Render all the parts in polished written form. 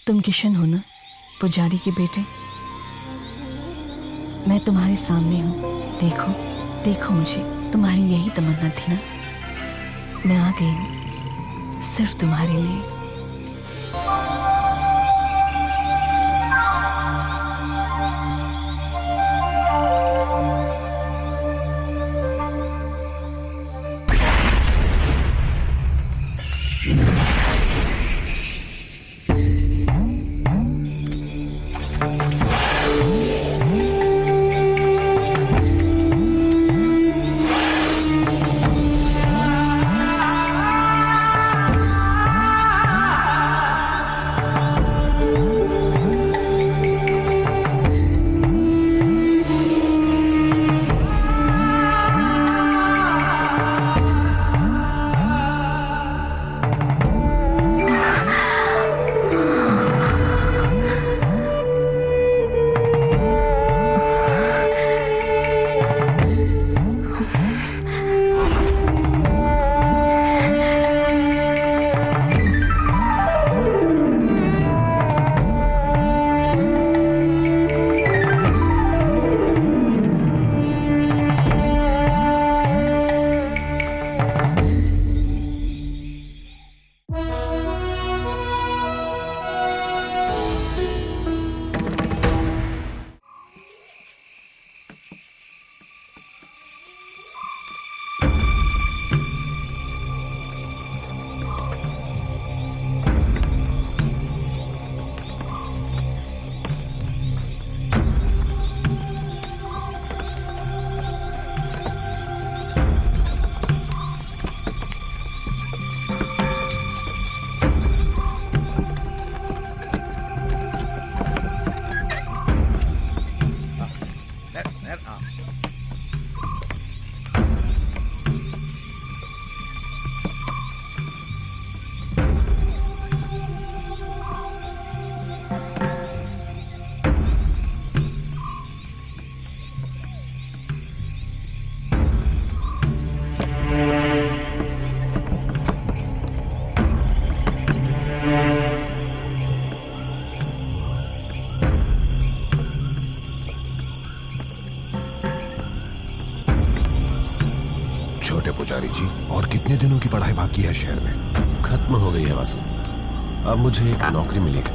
तुम किशन हो ना, पुजारी के बेटे? मैं तुम्हारे सामने हूँ, देखो देखो मुझे। तुम्हारी यही तमन्ना थी ना? मैं आ गई हूँ सिर्फ तुम्हारे लिए। छोटे पुजारी जी, और कितने दिनों की पढ़ाई बाकी है शहर में? खत्म हो गई है वासु। अब मुझे एक नौकरी मिली है।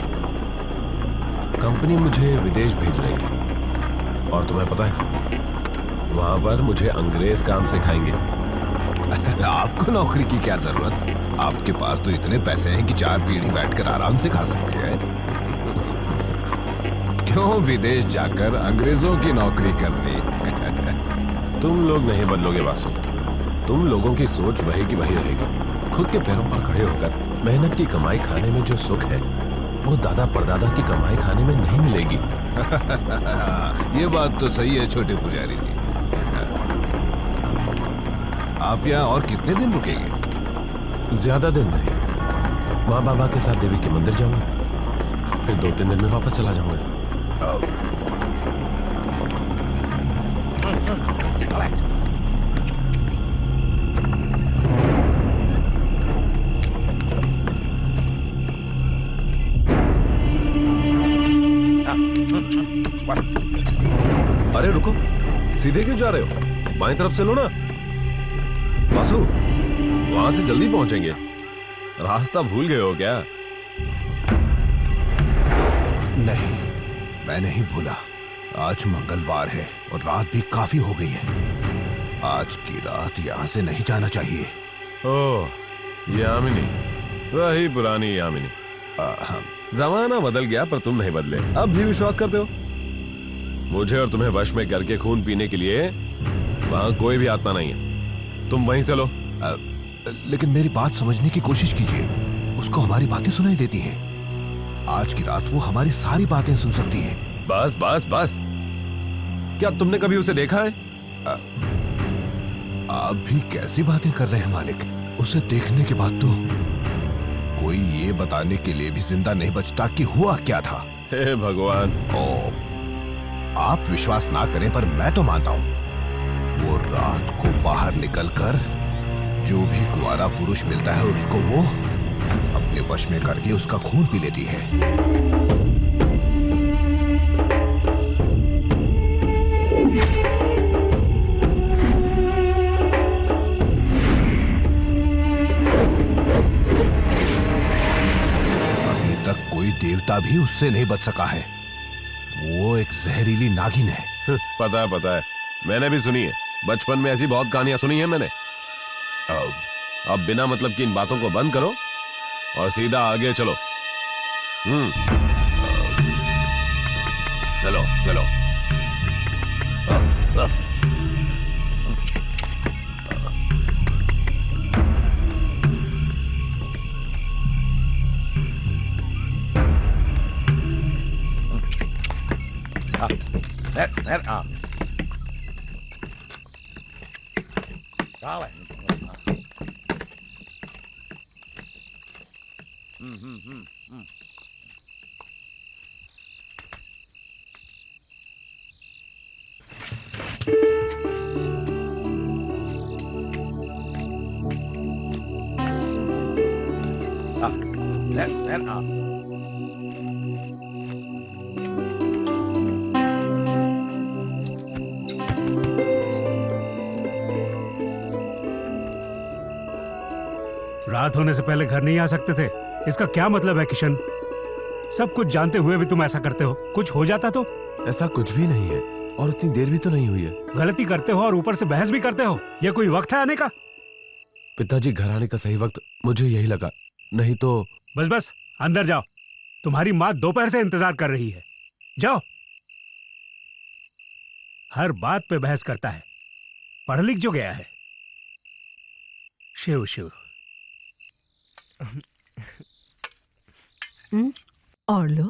कंपनी मुझे विदेश भेज रही है और तुम्हें पता है वहां पर मुझे अंग्रेज काम सिखाएंगे। आपको नौकरी की क्या जरूरत? आपके पास तो इतने पैसे हैं कि 4 पीढ़ी बैठकर आराम से खा सकते हैं। क्यों विदेश जाकर अंग्रेजों की नौकरी करनी? तुम लोग नहीं बदलोगे वासु। तुम लोगों की सोच वही की वही रहेगी। खुद के पैरों पर खड़े होकर मेहनत की कमाई खाने में जो सुख है वो दादा परदादा की कमाई खाने में नहीं मिलेगी। ये बात तो सही है छोटे पुजारी जी। आप यहाँ और कितने दिन रुकेंगे? ज्यादा दिन नहीं। माँ बाबा के साथ देवी के मंदिर जाऊंगा, फिर 2-3 दिन में वापस चला जाऊंगा। अरे रुको, सीधे क्यों जा रहे हो? बाएं तरफ से लो ना। वासु, वहां से जल्दी पहुंचेंगे। रास्ता भूल गए हो क्या? नहीं, मैं नहीं भूला। आज मंगलवार है और रात भी काफी हो गई है। आज की रात यहाँ से नहीं जाना चाहिए। ओह, यामिनी, वही पुरानी यामिनी। जमाना बदल गया पर तुम नहीं बदले। अब भी विश्वास करते हो? मुझे और तुम्हें वश में करके खून पीने के लिए वहां कोई भी आत्मा नहीं है। तुम वहीं से लो। लेकिन मेरी बात समझने की कोशिश कीजिए। उसको हमारी बातें सुनाई देती हैं। आज की रात वो हमारी सारी बातें सुन सकती है। बस बस बस, क्या तुमने कभी उसे देखा है? आप भी कैसी बातें कर रहे हैं मालिक? उसे देखने के बाद तो कोई ये बताने के लिए भी जिंदा नहीं बचता कि हुआ क्या था। हे भगवान। आप विश्वास ना करें पर मैं तो मानता हूं। वो रात को बाहर निकलकर जो भी कुंवारा पुरुष मिलता है उसको वो अपने वश में करके उसका खून पी लेती है। अभी तक कोई देवता भी उससे नहीं बच सका है। वो एक जहरीली नागिन है। पता है, मैंने भी सुनी है। बचपन में ऐसी बहुत कहानियां सुनी है मैंने। अब बिना मतलब की इन बातों को बंद करो और सीधा आगे चलो। चलो चलो। रात होने से पहले घर नहीं आ सकते थे, इसका क्या मतलब है किशन? सब कुछ जानते हुए भी तुम ऐसा करते हो। कुछ हो जाता तो? ऐसा कुछ भी नहीं है और उतनी देर भी तो नहीं हुई है। गलती करते हो और ऊपर से बहस भी करते हो। ये कोई वक्त है आने का? पिताजी, घर आने का सही वक्त मुझे यही लगा, नहीं तो। बस बस, अंदर जाओ। तुम्हारी माँ दोपहर से इंतजार कर रही है। जाओ। हर बात पे बहस करता है। पढ़ लिख जो गया है। शिव शिव। और लो।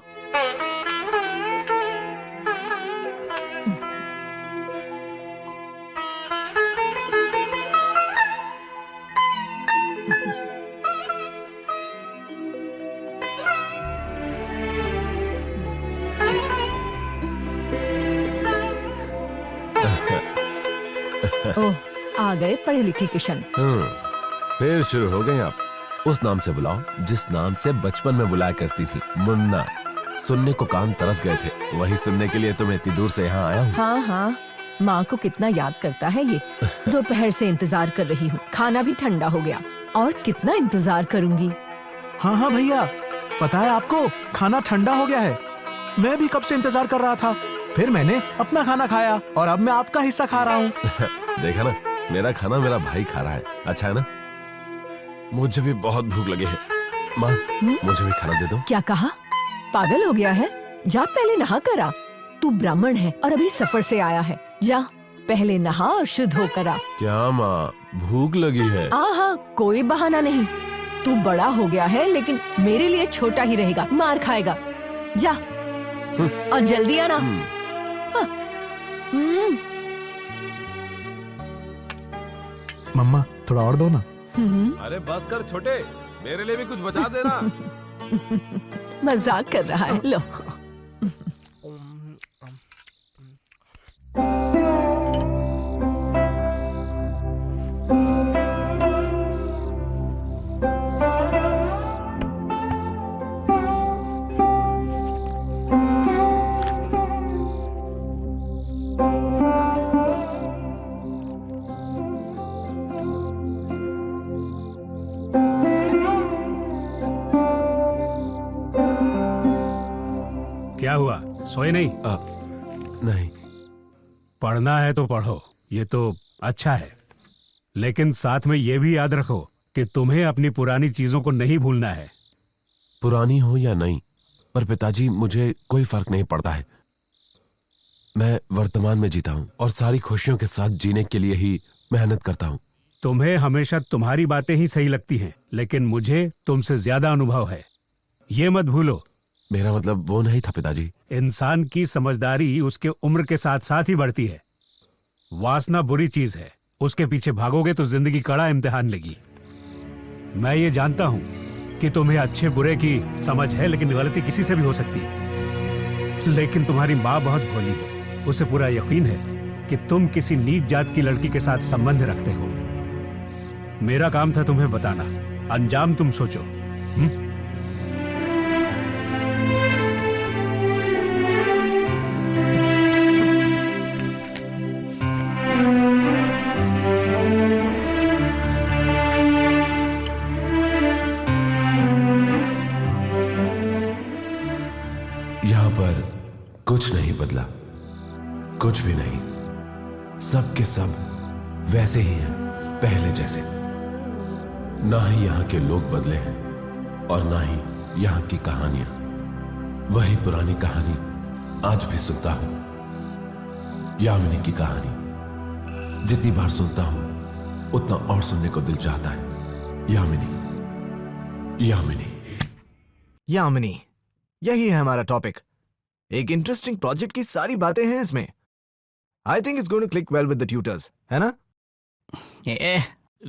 ओह, आ गए पढ़े लिखे किशन। फिर शुरू हो गए आप। उस नाम से बुलाओ जिस नाम से बचपन में बुलाया करती थी, मुन्ना। सुनने को कान तरस गए थे, वही सुनने के लिए तुम्हें इतनी दूर से यहाँ आया हूँ। हाँ हाँ, माँ को कितना याद करता है ये। दोपहर से इंतजार कर रही हूँ, खाना भी ठंडा हो गया और कितना इंतजार करूँगी। हाँ हाँ भैया, पता है आपको, खाना ठंडा हो गया है। मैं भी कब से इंतजार कर रहा था। फिर मैंने अपना खाना खाया और अब मैं आपका हिस्सा खा रहा हूँ। देखा ना, मेरा खाना मेरा भाई खा रहा है। अच्छा है ना? मुझे भी बहुत भूख लगी है। माँ, मुझे भी खाना दे दो। क्या कहा? पागल हो गया है? जा पहले नहा कर आ। तू ब्राह्मण है और अभी सफर से आया है। जा पहले नहा और शुद्ध होकर आ। क्या माँ, भूख लगी है? हाँ, कोई बहाना नहीं। तू बड़ा हो गया है लेकिन मेरे लिए छोटा ही रहेगा, मार खाएगा। जा और जल्दी आना। हाँ। मम्मा, थोड़ा और दो ना। अरे बस कर छोटे, मेरे लिए भी कुछ बचा देना। मजाक कर रहा है। लो। क्या हुआ, सोए नहीं? नहीं। पढ़ना है तो पढ़ो, ये तो अच्छा है। लेकिन साथ में ये भी याद रखो कि तुम्हें अपनी पुरानी चीजों को नहीं भूलना है। पुरानी हो या नहीं, पर पिताजी मुझे कोई फर्क नहीं पड़ता है। मैं वर्तमान में जीता हूँ और सारी खुशियों के साथ जीने के लिए ही मेहनत करता हूँ। तुम्हें हमेशा तुम्हारी बातें ही सही लगती हैं, लेकिन मुझे तुमसे ज्यादा अनुभव है, ये मत भूलो। मेरा मतलब वो नहीं था पिताजी। इंसान की समझदारी उसके उम्र के साथ साथ ही बढ़ती है। वासना बुरी चीज है, उसके पीछे भागोगे तो जिंदगी कड़ा इम्तिहान लेगी। मैं ये जानता हूँ कि तुम्हें अच्छे बुरे की समझ है, लेकिन गलती किसी से भी हो सकती है। लेकिन तुम्हारी माँ बहुत भोली है, उसे पूरा यकीन है कि तुम किसी नीच जात की लड़की के साथ संबंध रखते हो। मेरा काम था तुम्हें बताना, अंजाम तुम सोचो। यहां पर कुछ नहीं बदला, कुछ भी नहीं। सब के सब वैसे ही हैं, पहले जैसे। ना ही यहां के लोग बदले हैं और ना ही यहां की कहानियां। वही पुरानी कहानी आज भी सुनता हूं, यामिनी की कहानी। जितनी बार सुनता हूं उतना और सुनने को दिल चाहता है। यामिनी, यामिनी। यामिनी, यही है हमारा टॉपिक। एक इंटरेस्टिंग प्रोजेक्ट की सारी बातें हैं इसमें। I think it's going to click well with the tutors, है ना?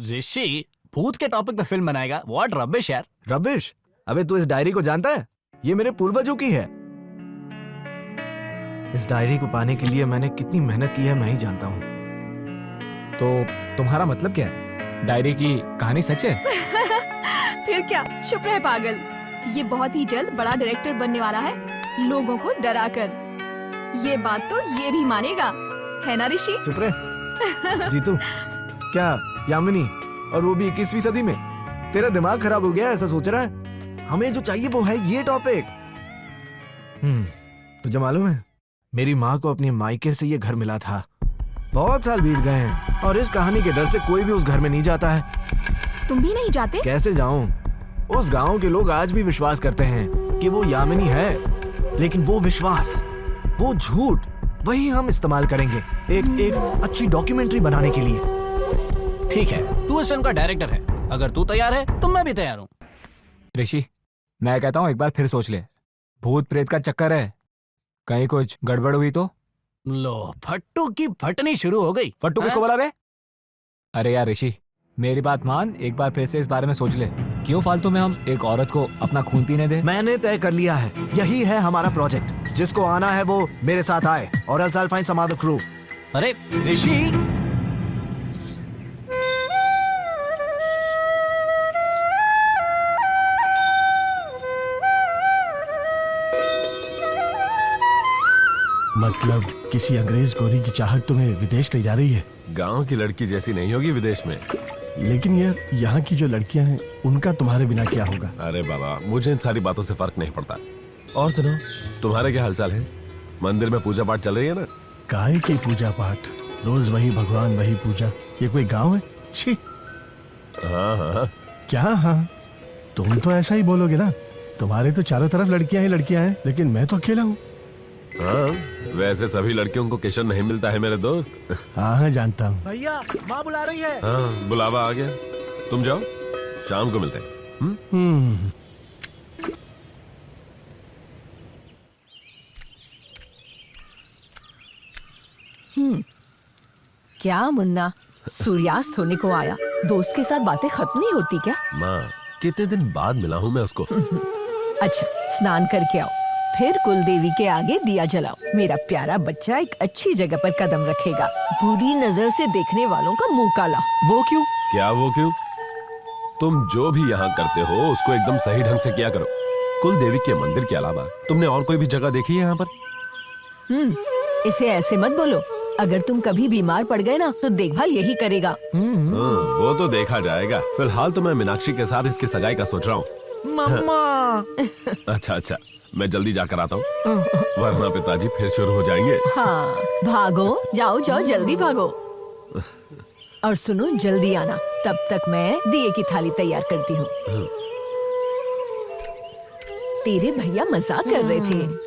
ऋषि भूत के टॉपिक पे फिल्म बनाएगा? व्हाट रबिश यार। रबिश? अबे तू इस डायरी को जानता है? ये मेरे पूर्वजों की है। इस डायरी को पाने के लिए मैंने कितनी मेहनत की है मैं ही जानता हूँ। तो तुम्हारा मतलब क्या है? डायरी की कहानी सच है? फिर क्या, चुप रहे पागल। ये बहुत ही जल्द बड़ा डायरेक्टर बनने वाला है, लोगों को डरा कर। ये बात तो ये भी मानेगा, है ना ऋषि? चुप रहे। जीतू, क्या यामिनी, और वो भी 21वीं सदी में? तेरा दिमाग खराब हो गया है, ऐसा सोच रहा है? हमें जो चाहिए वो है ये टॉपिक। तुझे मालूम है, मेरी माँ को अपने मायके से ये घर मिला था। बहुत साल बीत गए हैं और इस कहानी के डर से कोई भी उस घर में नहीं जाता है। तुम भी नहीं जाते? कैसे जाऊं? उस गांव के लोग आज भी विश्वास करते हैं कि वो यामिनी है, लेकिन वो विश्वास, वो झूठ, वही हम इस्तेमाल करेंगे एक अच्छी डॉक्यूमेंट्री बनाने के लिए। ठीक है, तू इस फिल्म का डायरेक्टर है। अगर तू तैयार है तो मैं भी तैयार हूँ। ऋषि, मैं कहता हूँ एक बार फिर सोच ले। भूत प्रेत का चक्कर है, कहीं कुछ गड़बड़ हुई तो? लो, फट्टू की फटनी शुरू हो गई। फट्टू किसको बोला बे? अरे यार ऋषि, मेरी बात मान, एक बार फिर से इस बारे में सोच ले। क्यों फालतू में हम एक औरत को अपना खून पीने दे? मैंने तय कर लिया है, यही है हमारा प्रोजेक्ट। जिसको आना है वो मेरे साथ आए, और else I will find some other crew. अरे ऋषि, मतलब किसी अंग्रेज गोरी की चाहत तुम्हें विदेश ले जा रही है? गांव की लड़की जैसी नहीं होगी विदेश में। लेकिन यार, यहाँ की जो लड़कियाँ हैं उनका तुम्हारे बिना क्या होगा? अरे बाबा, मुझे इन सारी बातों से फर्क नहीं पड़ता। और सुनो, तुम्हारे क्या हालचाल है? मंदिर में पूजा पाठ चल रही है ना? काय की पूजा पाठ? रोज वही भगवान वही पूजा। ये कोई गांव है? छी। हाँ हाँ। क्या हाँ? तुम तो ऐसा ही बोलोगे ना। तुम्हारे तो चारों तरफ लड़कियां हैं, लेकिन मैं तो अकेला हूँ। हाँ, वैसे सभी लड़कियों को किशन नहीं मिलता है मेरे दोस्त। हाँ जानता हूँ। भैया, माँ बुला रही है। हाँ, बुलावा आ गया। तुम जाओ, शाम को मिलते हैं। क्या मुन्ना, सूर्यास्त होने को आया, दोस्त के साथ बातें खत्म नहीं होती क्या? माँ, कितने दिन बाद मिला हूँ मैं उसको। अच्छा, स्नान करके आओ, फिर कुलदेवी के आगे दिया जलाओ। मेरा प्यारा बच्चा एक अच्छी जगह पर कदम रखेगा। बुरी नजर से देखने वालों का मुंह काला। वो क्यों? क्या वो क्यों? तुम जो भी यहाँ करते हो उसको एकदम सही ढंग से किया करो। कुल देवी के मंदिर के अलावा तुमने और कोई भी जगह देखी है यहाँ पर? इसे ऐसे मत बोलो। अगर तुम कभी बीमार पड़ गए ना तो देखभाल यही करेगा। वो तो देखा जाएगा। फिलहाल तो मैं मीनाक्षी के साथ इसकी सगाई का सोच रहा हूँ। मम्मा। अच्छा, मैं जल्दी जाकर आता हूँ, वरना पिताजी फिर शुरू हो जाएंगे। हाँ, भागो, जाओ जल्दी भागो। और सुनो, जल्दी आना, तब तक मैं दिए की थाली तैयार करती हूँ। तेरे भैया मजाक कर रहे थे।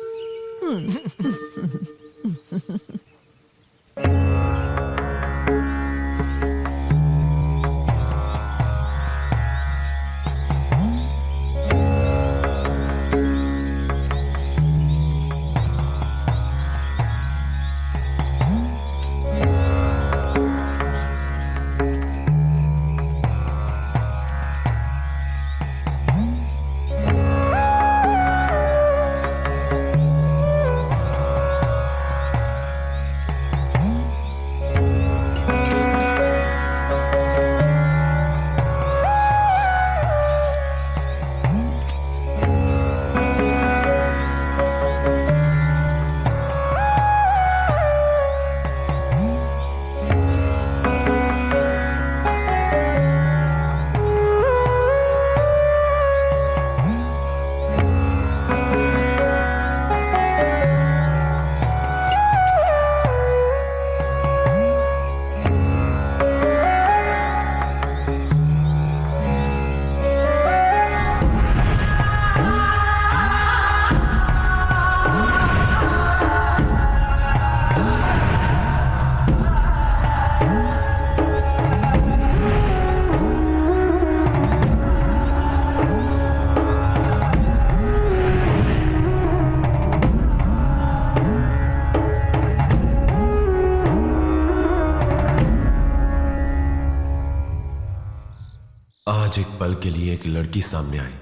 आज एक पल के लिए एक लड़की सामने आई।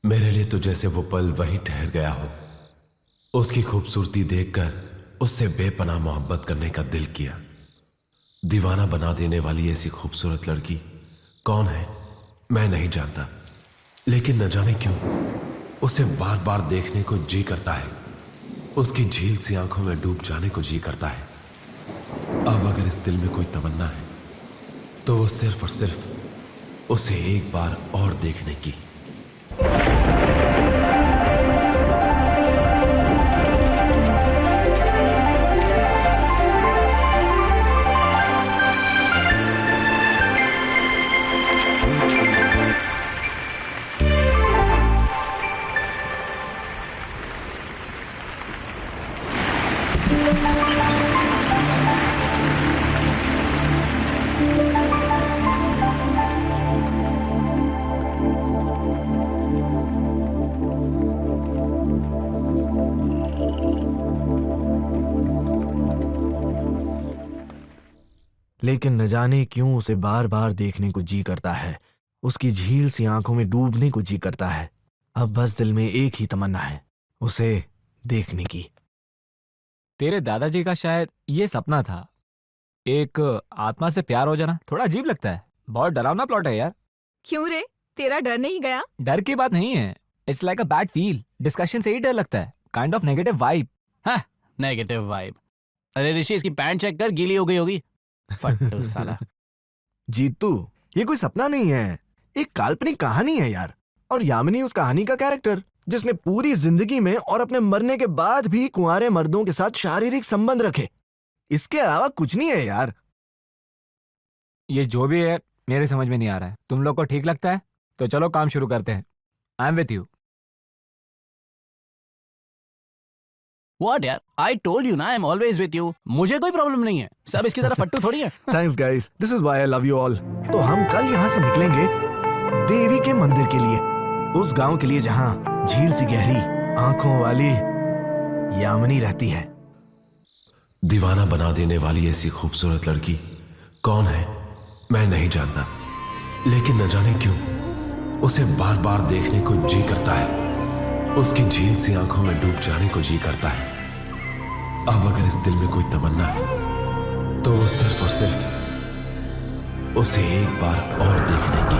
मेरे लिए तो जैसे वो पल वहीं ठहर गया हो। उसकी खूबसूरती देखकर उससे बेपनाह मोहब्बत करने का दिल किया। दीवाना बना देने वाली ऐसी खूबसूरत लड़की कौन है मैं नहीं जानता, लेकिन न जाने क्यों उसे बार बार देखने को जी करता है। उसकी झील सी आंखों में डूब जाने को जी करता है। अब अगर इस दिल में कोई तमन्ना है तो वो सिर्फ और सिर्फ उसे एक बार और देखने की। लेकिन न जाने क्यों उसे बार बार देखने को जी करता है। उसकी झील सी आंखों में डूबने को जी करता है। अब बस दिल में एक ही तमन्ना है, उसे देखने की। तेरे दादाजी का शायद ये सपना था, एक आत्मा से प्यार हो जाना। थोड़ा अजीब लगता है, बहुत डरावना प्लॉट है यार। क्यों रे, तेरा डर नहीं गया? डर की बात नहीं है, it's like a bad feel. Discussion से ही डर लगता है, काइंड ऑफ नेगेटिव वाइब। हाँ, नेगेटिव वाइब। अरे ऋषि, इसकी पैंट चेक कर, गीली हो गई होगी। फट्टू साला। जीतू, ये कोई सपना नहीं है, एक काल्पनिक कहानी है यार। और यामिनी उस कहानी का कैरेक्टर जिसने पूरी जिंदगी में और अपने मरने के बाद भी कुंवारे मर्दों के साथ शारीरिक संबंध रखे। इसके अलावा कुछ नहीं है यार। ये जो भी है मेरे समझ में नहीं आ रहा है। तुम लोग को ठीक लगता है तो चलो काम शुरू करते हैं। I am with you. What यार, I told you ना, I'm always with you। मुझे कोई प्रॉब्लम नहीं है, सब इसकी तरह फट्टू थोड़ी है। Thanks guys, this is why I love you all. तो हम कल यहाँ से निकलेंगे देवी के मंदिर के लिए, उस गांव के लिए जहाँ झील सी गहरी आंखों वाली यामिनी रहती है। दीवाना बना देने वाली ऐसी खूबसूरत लड़की कौन है मैं नहीं जानता, लेकिन न जाने क्यों उसे बार बार देखने को जी करता है। उसकी झील सी आंखों में डूब जाने को जी करता है। अब अगर इस दिल में कोई तमन्ना है तो वो सिर्फ और सिर्फ उसे एक बार और देखने की।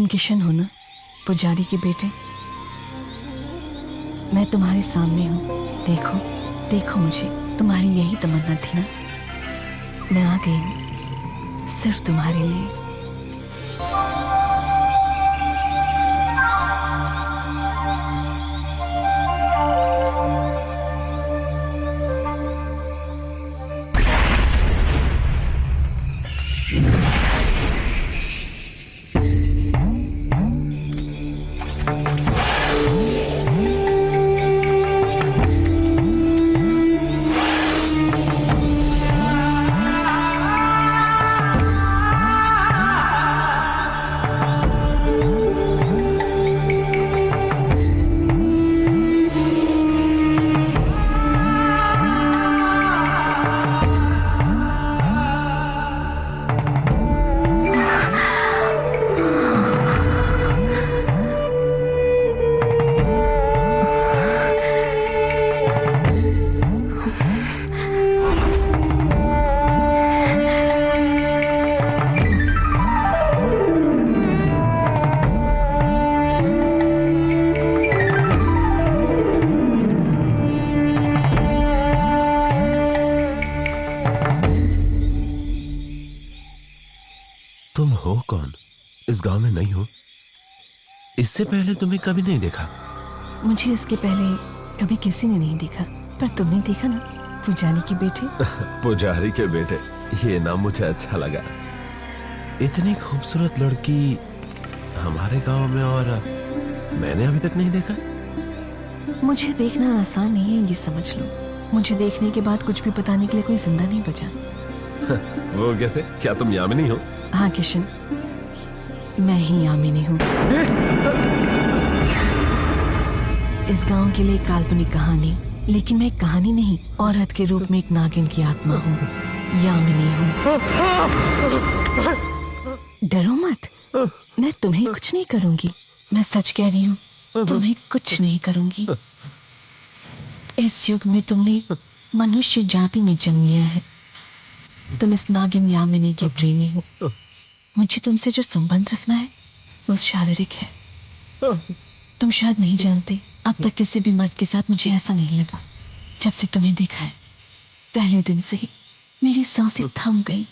किशन हो ना, पुजारी के बेटे। मैं तुम्हारे सामने हूँ, देखो देखो मुझे। तुम्हारी यही तमन्ना थी ना, मैं आ गई हूँ सिर्फ तुम्हारे लिए। तुम हो कौन? इस गांव में नहीं हो? इससे पहले तुम्हें कभी नहीं देखा। मुझे इसके पहले कभी किसी ने नहीं देखा, पर तुमने देखा ना, पुजारी के बेटे। पुजारी के बेटे, ये नाम मुझे अच्छा लगा। इतनी खूबसूरत लड़की हमारे गांव में, और मैंने अभी तक नहीं देखा। मुझे देखना आसान नहीं है, ये समझ लो। मुझे देखने के बाद कुछ भी बताने के लिए कोई जिंदा नहीं बचा। वो कैसे? क्या तुम यामिनी हो? हाँ किशन, मैं ही यामिनी हूँ। इस गांव के लिए एक काल्पनिक कहानी, लेकिन मैं एक कहानी नहीं, औरत के रूप में एक नागिन की आत्मा हूँ, यामिनी हूँ। डरो मत, मैं तुम्हें कुछ नहीं करूंगी। मैं सच कह रही हूँ, तुम्हें कुछ नहीं करूंगी। इस युग में तुमने मनुष्य जाति में जन्म लिया है। तुम इस नागिन यामिनी के प्रेमी हो। मुझे तुमसे जो संबंध रखना है वो शारीरिक है। तुम शायद नहीं जानते, अब तक किसी भी मर्द के साथ मुझे ऐसा नहीं लगा। जब से तुम्हें देखा है, पहले दिन से ही मेरी सांसें थम गई।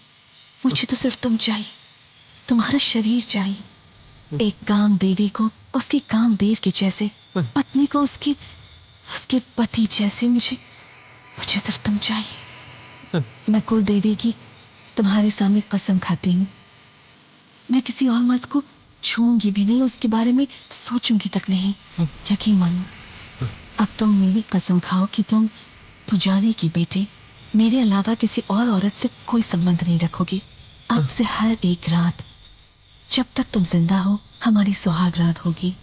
मुझे तो सिर्फ तुम चाहिए, तुम्हारा शरीर चाहिए। एक काम देवी को उसकी कामदेव के जैसे, पत्नी को उसके पति जैसे। मुझे सिर्फ तुम चाहिए। मैं कुल देवी की तुम्हारे सामने कसम खाती हूँ, मैं किसी और मर्द को छूंगी भी नहीं, उसके बारे में सोचूंगी तक नहीं। यकीन मानो, अब तुम मेरी कसम खाओ कि तुम पुजारी की बेटे मेरे अलावा किसी और औरत से कोई संबंध नहीं रखोगी। अब से हर एक रात जब तक तुम जिंदा हो, हमारी सुहाग रात होगी।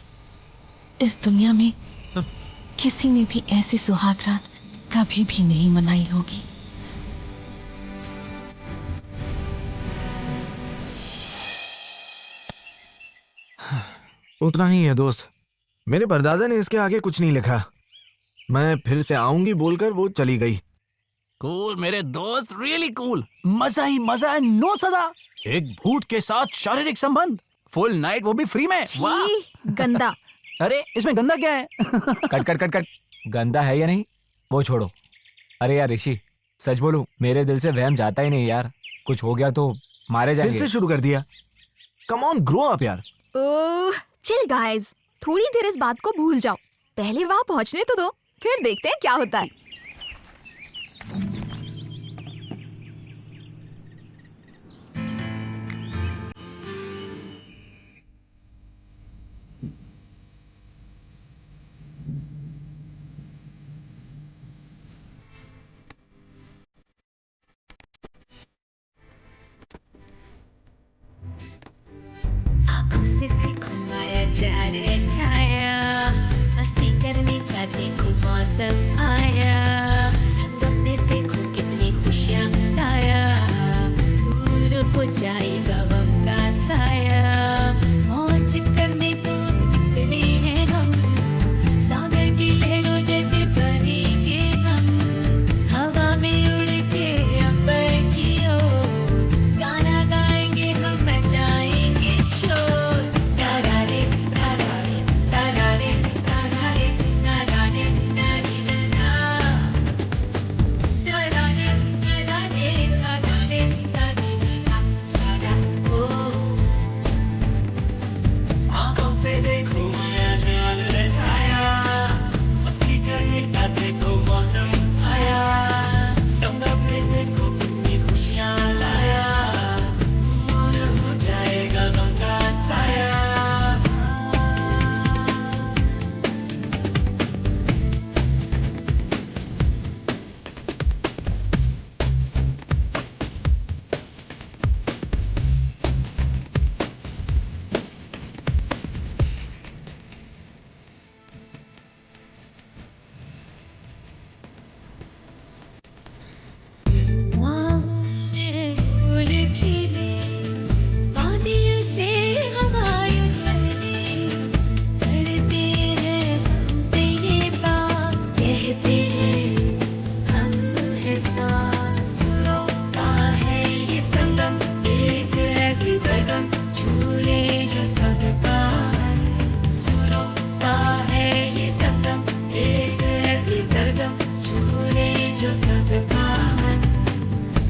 इस दुनिया में किसी ने भी ऐसी सुहाग रात कभी भी नहीं मनाई होगी। उतना ही है दोस्त, मेरे परदादा ने इसके आगे कुछ नहीं लिखा। मैं फिर से आऊंगी बोलकर वो चली गई। कूल मेरे दोस्त, रियली कूल। मजा ही मजा है, नो सजा। एक भूत के साथ शारीरिक संबंध, फुल नाइट, वो भी फ्री में। वाह, गंदा। अरे इसमें गंदा क्या है? कट कट कट कट, गंदा है या नहीं वो छोड़ो। अरे यार ऋषि, सच बोलूं, मेरे दिल से वहम जाता ही नहीं यार। कुछ हो गया तो मारे फिर जाएंगे। से शुरू कर दिया। कम ऑन, ग्रो अप यार। ओह, चिल गाइस, थोड़ी देर इस बात को भूल जाओ। पहले वहां पहुंचने तो दो, फिर देखते हैं क्या होता है। आँखों से देखो माया जाने छाया, मस्ती करने का देखो मौसम आया। संगम में देखो कितनी खुशियाँ बताया, दूर हो जाएगा गम का साया। मौज करने को निकले हैं हम, सागर की लहरों जैसे बनेंगे हम। हवा में उड़ के अंबर की ओर गाना गाएंगे हम, मचाएंगे शोर। तारा खिले वादियों से हवाएं चले करते हैं हमसे ये बात कहते हैं हम है साथ रोता है ये संगम एक ऐसी सरगम छूले जो सबका सुरोता है ये संगम एक ऐसी सरगम छूले जो सबका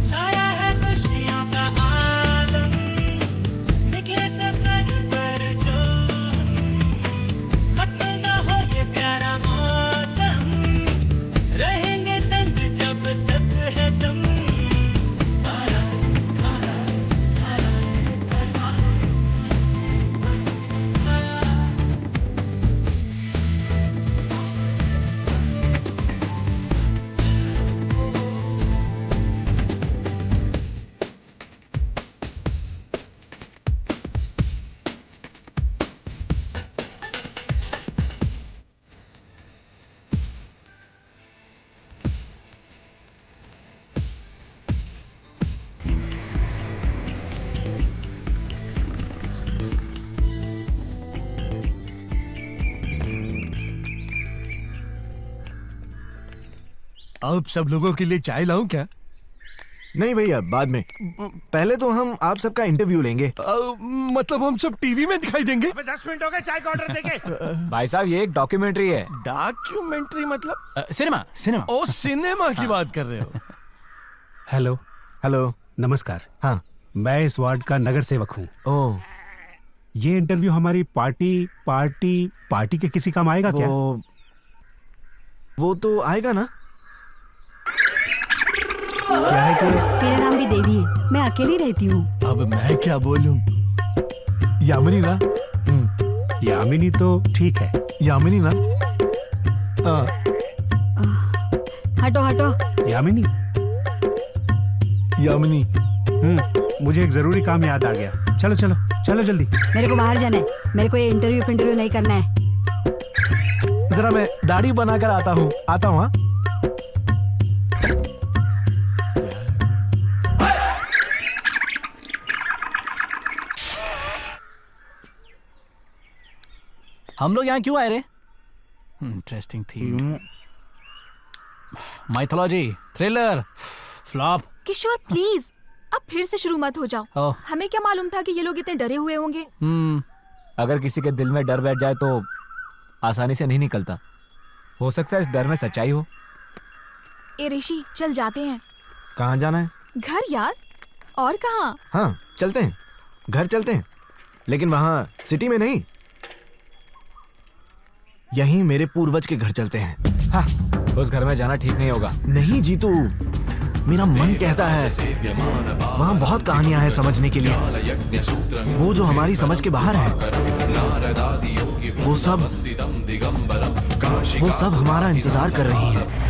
छाया है खुशियों का आलम निकले सफर पर जो खत्म न हो ये प्यारा मौसम रहेंगे संग जब तक है दम अब सब लोगों के लिए चाय लाऊं क्या? नहीं भैया, बाद में। पहले तो हम आप सबका इंटरव्यू लेंगे। मतलब हम सब टीवी में दिखाई देंगे? 10 मिनट हो गए, चाय का ऑर्डर देके। भाई साहब ये एक डॉक्यूमेंट्री है। डॉक्यूमेंट्री मतलब? Cinema cinema. ओ सिनेमा की बात कर रहे हो? हेलो हेलो, नमस्कार। हाँ। मैं इस वार्ड का नगर सेवक हूँ। ओह, ये इंटरव्यू हमारी पार्टी के किसी काम आएगा क्या? वो तो आएगा ना। क्या है कि मेरा नाम भी देवी है, मैं अकेली रहती हूँ। अब मैं क्या बोलूं? यामिनी ना? यामिनी तो ठीक है। यामिनी ना? हटो हटो। यामिनी। यामिनी। मुझे एक जरूरी काम याद आ गया। चलो चलो चलो जल्दी। मेरे को बाहर जाना है, मेरे को ये इंटरव्यू नहीं करना है। जरा मैं दाढ़ी बनाकर आता हूँ। हाँ। हम लोग यहाँ क्यों आए रे? इंटरेस्टिंग थी। Mythology, thriller, flop. Kishore please अब फिर से शुरू मत हो जाओ। हमें क्या मालूम था कि ये लोग इतने डरे हुए होंगे। अगर किसी के दिल में डर बैठ जाए तो आसानी से नहीं निकलता। हो सकता है इस डर में सच्चाई हो। ए ऋषि, चल जाते हैं। कहाँ जाना है? घर यार, और कहाँ? हाँ चलते हैं, घर चलते हैं, लेकिन वहाँ सिटी में नहीं। यहीं मेरे पूर्वज के घर चलते हैं। हाँ, उस घर में जाना ठीक नहीं होगा। नहीं जीतू, मेरा मन कहता है वहाँ बहुत कहानियां हैं समझने के लिए, वो जो हमारी समझ के बाहर है। वो सब हमारा इंतजार कर रही हैं।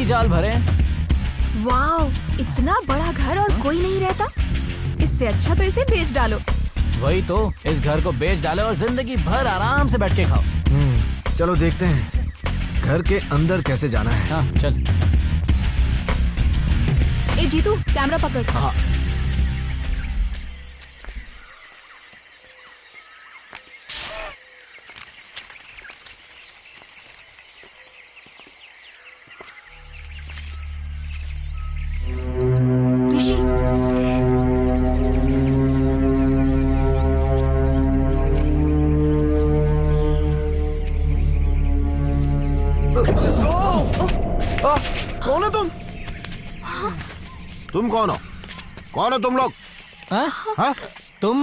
जाल भरे। वाओ, इतना बड़ा घर और कोई नहीं रहता। इससे अच्छा तो इसे बेच डालो। वही तो, इस घर को बेच डालो और जिंदगी भर आराम से बैठ के खाओ। चलो देखते हैं घर के अंदर कैसे जाना है। हाँ चल। ए जीतू, कैमरा पकड़। हाँ। कौन हो तुम? तुम कौन हो? कौन हो तुम लोग? हाँ? तुम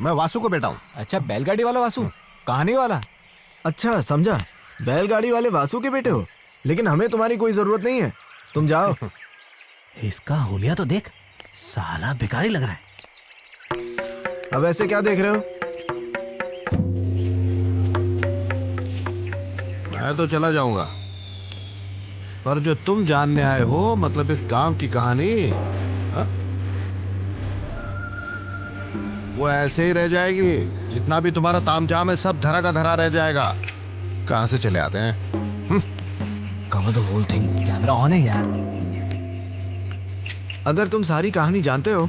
मैं वासु को बेटा हूँ। अच्छा, बैलगाड़ी वाला वासु। कहानी वाला। अच्छा समझा, बैलगाड़ी वाले वासु के बेटे हो। लेकिन हमें तुम्हारी कोई जरूरत नहीं है, तुम जाओ। इसका हुलिया तो देख, साला भिखारी लग रहा है। अब ऐसे क्या देख रहे हो? मैं तो चला जाऊंगा, पर जो तुम जानने आए हो, मतलब इस गांव की कहानी, हा? वो ऐसे ही रह जाएगी। जितना भी तुम्हारा तामझाम है सब धरा का धरा रह जाएगा। कहां से चले आते हैं? Cover the whole thing. Camera on है यार। अगर तुम सारी कहानी जानते हो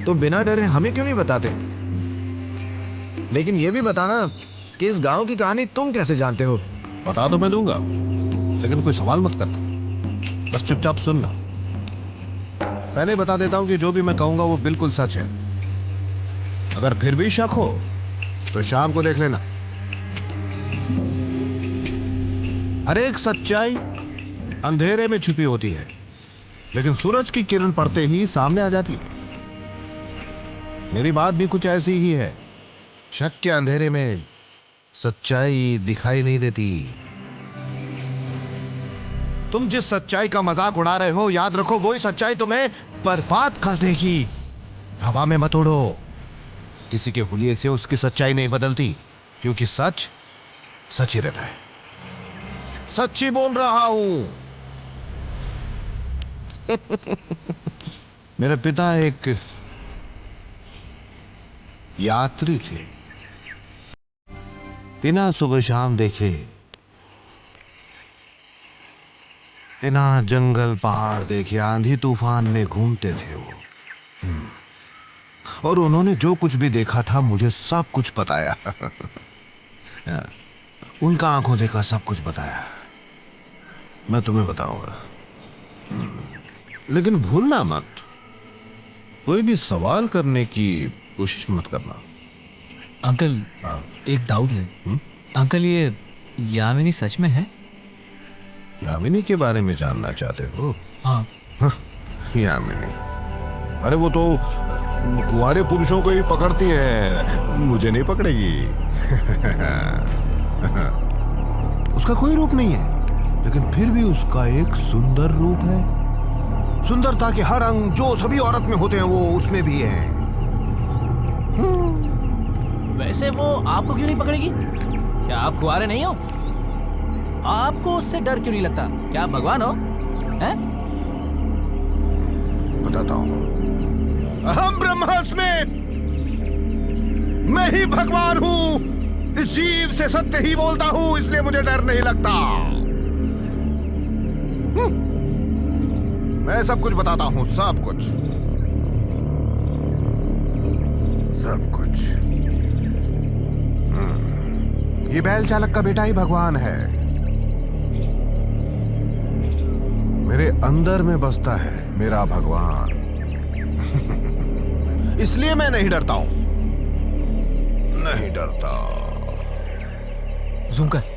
तो बिना डरे हमें क्यों नहीं बताते? लेकिन ये भी बताना कि इस गांव की कहानी तुम कैसे जानते हो? बता तो मैं दूंगा, लेकिन कोई सवाल मत करना, बस चुपचाप सुनना। पहले बता देता हूं कि जो भी मैं कहूंगा वो बिल्कुल सच है। अगर फिर भी शक हो तो शाम को देख लेना। हर एक सच्चाई अंधेरे में छुपी होती है, लेकिन सूरज की किरण पड़ते ही सामने आ जाती है। मेरी बात भी कुछ ऐसी ही है। शक के अंधेरे में सच्चाई दिखाई नहीं देती। तुम जिस सच्चाई का मजाक उड़ा रहे हो, याद रखो वही सच्चाई तुम्हें बर्बाद कर देगी। हवा में मत उड़ो। किसी के हुलिये से उसकी सच्चाई नहीं बदलती, क्योंकि सच सच ही रहता है। सच ही बोल रहा हूं। मेरे पिता एक यात्री थे। बिना सुबह शाम देखे, बिना जंगल पहाड़ देखे, आंधी तूफान में घूमते थे वो। और उन्होंने जो कुछ भी देखा था मुझे सब कुछ बताया। उनका आंखों देखा सब कुछ बताया। मैं तुम्हें बताऊंगा, लेकिन भूलना मत, कोई भी सवाल करने की कोशिश मत करना। अंकल, एक डाउट है। अंकल, ये यामिनी सच में है? यामिनी के बारे में जानना चाहते हो? हाँ। यामिनी, अरे वो तो कुंवारे पुरुषों को ही पकड़ती है, मुझे नहीं पकड़ेगी। उसका कोई रूप नहीं है, लेकिन फिर भी उसका एक सुंदर रूप है। सुंदरता के हर अंग जो सभी औरत में होते हैं वो उसमें भी है। वैसे वो आपको क्यों नहीं पकड़ेगी? क्या आप कुंवारे नहीं हो? आपको उससे डर क्यों नहीं लगता? क्या आप भगवान हो? हैं? बताता हूं। अहम ब्रह्मास्मि, मैं ही भगवान हूं। इस जीव से सत्य ही बोलता हूं, इसलिए मुझे डर नहीं लगता। मैं सब कुछ बताता हूं, सब कुछ, सब कुछ। ये बैल चालक का बेटा ही भगवान है। मेरे अंदर में बसता है मेरा भगवान। इसलिए मैं नहीं डरता हूं, नहीं डरता। जूम कर।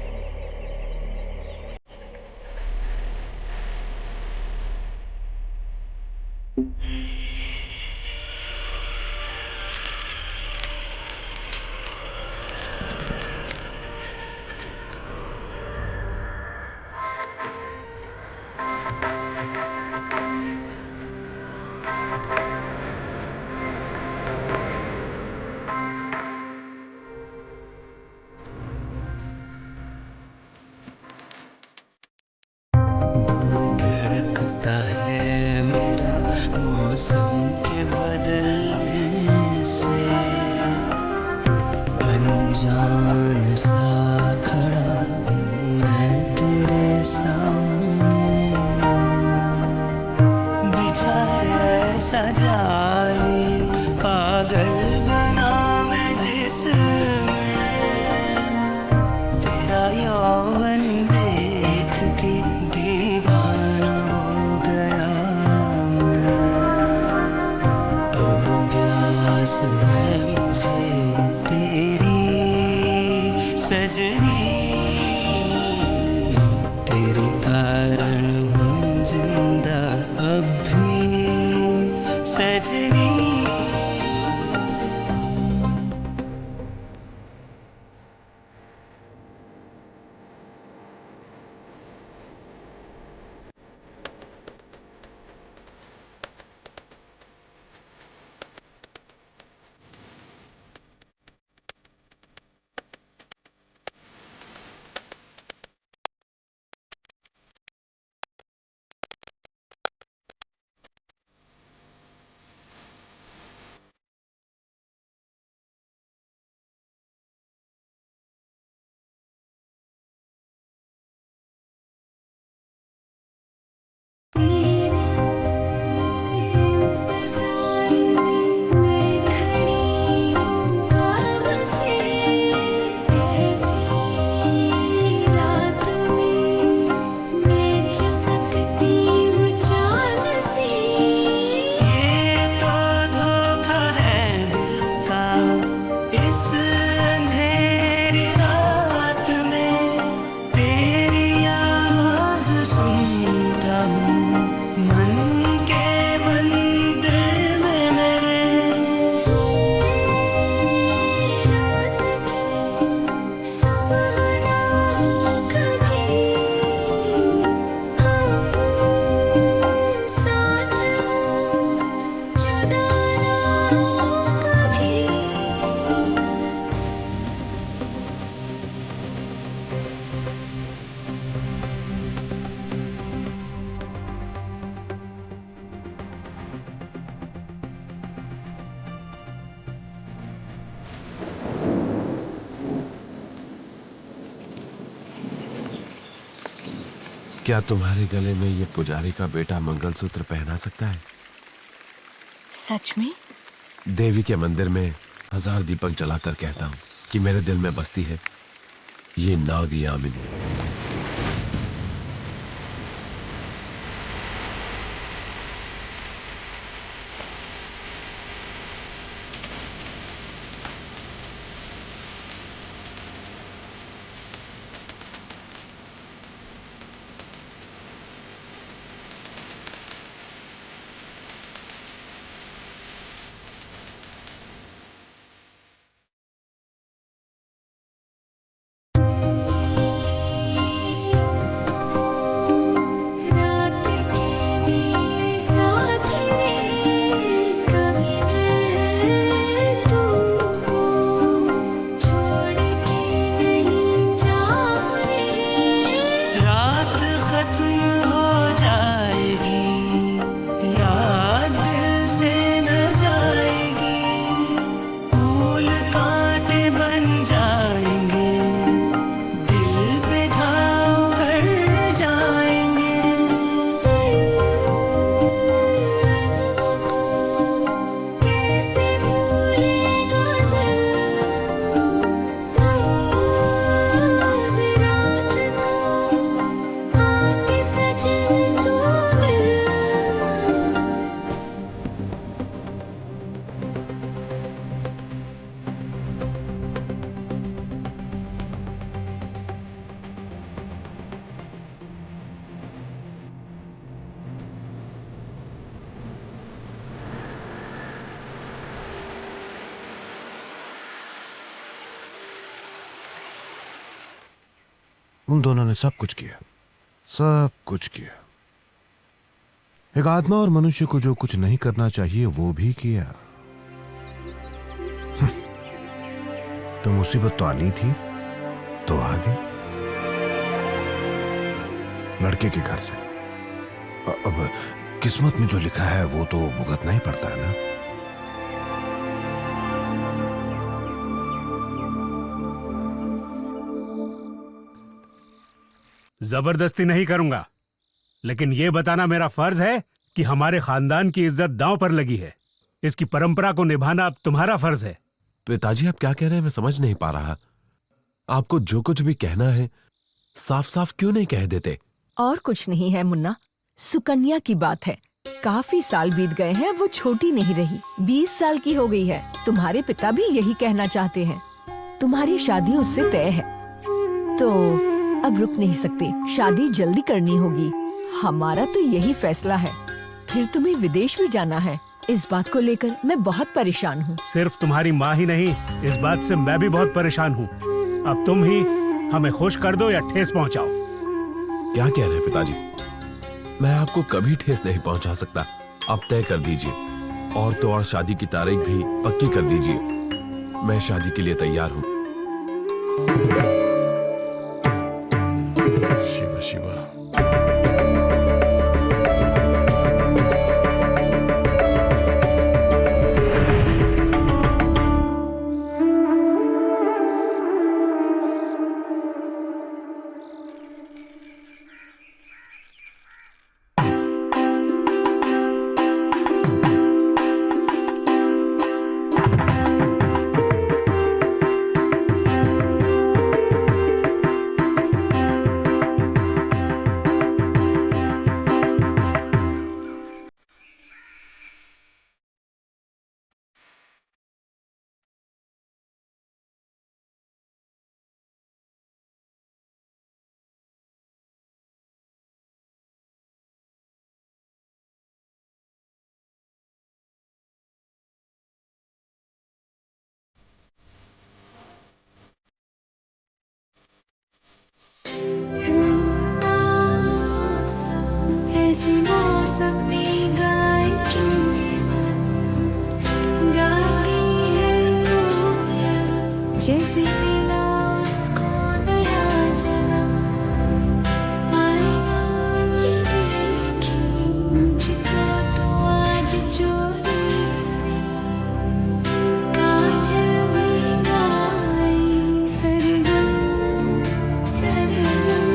क्या तुम्हारे गले में ये पुजारी का बेटा मंगलसूत्र पहना सकता है? सच में? देवी के मंदिर में 1000 दीपक जलाकर कहता हूँ कि मेरे दिल में बसती है ये नाग यामिनी। रात के मेरे साथ में कभी मैं तुमको छोड़ के नहीं जाऊंगी। रात खत्म हो जाएगी, याद दिल से न जाएगी, फूल कांटे बन जाएंगे, दिल पे घाव कर जाएंगे। कैसे भूलेगा दिल आज रात को आके सजन तू मिल। उन दोनों ने सब कुछ किया, सब कुछ किया। एक आत्मा और मनुष्य को जो कुछ नहीं करना चाहिए वो भी किया। तो मुसीबत तो आनी थी तो आ गई, लड़के के घर से। अब किस्मत में जो लिखा है वो तो भुगतना ही पड़ता है ना। जबरदस्ती नहीं करूंगा, लेकिन यह बताना मेरा फर्ज है कि हमारे खानदान की इज्जत दांव पर लगी है। इसकी परंपरा को निभाना अब तुम्हारा फर्ज है। पिताजी आप क्या कह रहे हैं मैं समझ नहीं पा रहा। आपको जो कुछ भी कहना है साफ साफ क्यों नहीं कह देते? और कुछ नहीं है मुन्ना, सुकन्या की बात है। काफी साल बीत गए हैं, वो छोटी नहीं रही, 20 साल की हो गई है। तुम्हारे पिता भी यही कहना चाहते हैं। तुम्हारी शादी उससे तय है, तो अब रुक नहीं सकते, शादी जल्दी करनी होगी। हमारा तो यही फैसला है। फिर तुम्हें विदेश भी जाना है, इस बात को लेकर मैं बहुत परेशान हूँ। सिर्फ तुम्हारी माँ ही नहीं, इस बात से मैं भी बहुत परेशान हूँ। अब तुम ही हमें खुश कर दो या ठेस पहुँचाओ। क्या कह रहे हैं पिताजी? मैं आपको कभी ठेस नहीं पहुंचा सकता। आप तय कर दीजिए, और तो और शादी की तारीख भी पक्की कर दीजिए। मैं शादी के लिए तैयार हूँ। शिवा शिवा। ऐसे मौसम में गाए क्यों ये मन, गाती है कोयल जैसे मिला उसको नया जन्म। आईना ये देखी मुझको तो आज चोरी से, काजल में गाई सरगम सरगम।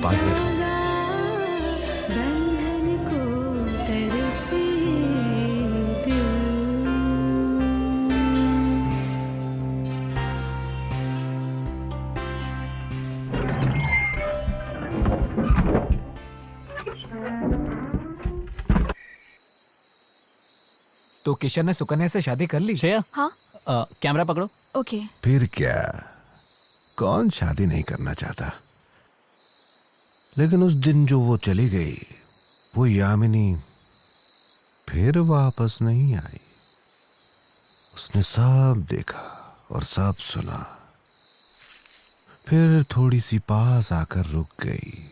पास बैठो। तो किशन ने सुकन्या से शादी कर ली? श्रेया, हाँ कैमरा पकड़ो। ओके। फिर क्या, कौन शादी नहीं करना चाहता? लेकिन उस दिन जो वो चली गई, वो यामिनी फिर वापस नहीं आई। उसने सब देखा और सब सुना, फिर थोड़ी सी पास आकर रुक गई।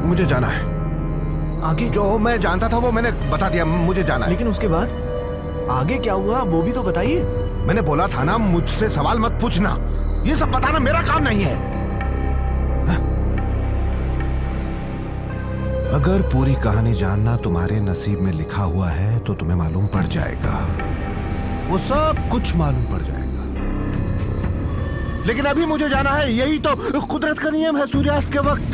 मुझे जाना है आगे। जो मैं जानता था वो मैंने बता दिया, मुझे जाना है। लेकिन उसके बाद आगे क्या हुआ वो भी तो बताइए। मैंने बोला था ना, मुझसे सवाल मत पूछना, ये सब बताना मेरा काम नहीं है। अगर पूरी कहानी जानना तुम्हारे नसीब में लिखा हुआ है तो तुम्हें मालूम पड़ जाएगा, वो सब कुछ मालूम पड़ जाएगा। लेकिन अभी मुझे जाना है, यही तो कुदरत का नियम है। सूर्यास्त के वक्त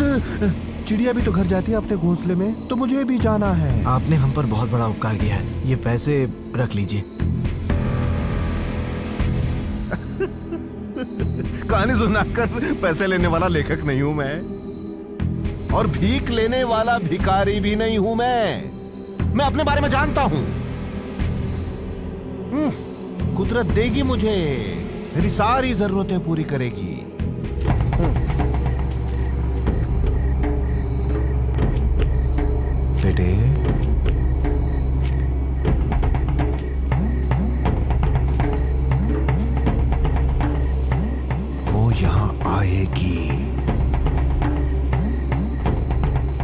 चिड़िया भी तो घर जाती है अपने घोंसले में, तो मुझे भी जाना है। आपने हम पर बहुत बड़ा उपकार किया है, ये पैसे रख लीजिए। कहानी सुनाकर पैसे लेने वाला लेखक नहीं हूं मैं, और भीख लेने वाला भिखारी भी नहीं हूं मैं अपने बारे में जानता हूं। कुदरत देगी मुझे, मेरी सारी जरूरतें पूरी करेगी। बेटे, वो यहां आएगी।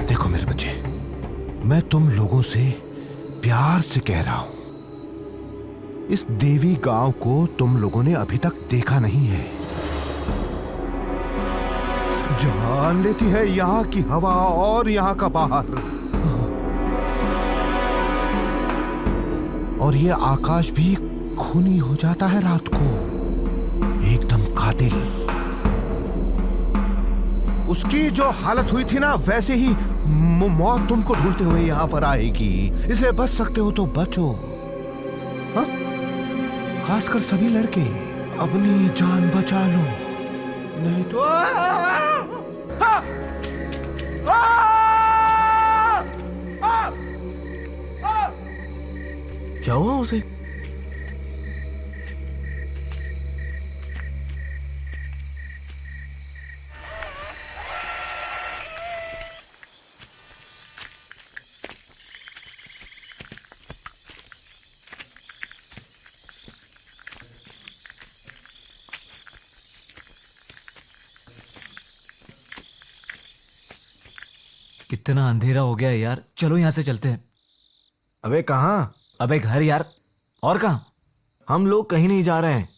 देखो मेरे बच्चे, मैं तुम लोगों से प्यार से कह रहा हूं, इस देवी गांव को तुम लोगों ने अभी तक देखा नहीं है। जान लेती है यहां की हवा और यहां का बाहर, और ये आकाश भी खूनी हो जाता है रात को, एकदम कातिल। उसकी जो हालत हुई थी ना, वैसे ही मौत तुमको ढूंढते हुए यहां पर आएगी। इसलिए बच सकते हो तो बचो। हाँ? खासकर सभी लड़के अपनी जान बचा लो, नहीं तो क्या हुआ उसे? कितना अंधेरा हो गया है यार, चलो यहाँ से चलते हैं। अबे कहाँ? अबे घर यार, और कहाँ? हम लोग कहीं नहीं जा रहे हैं।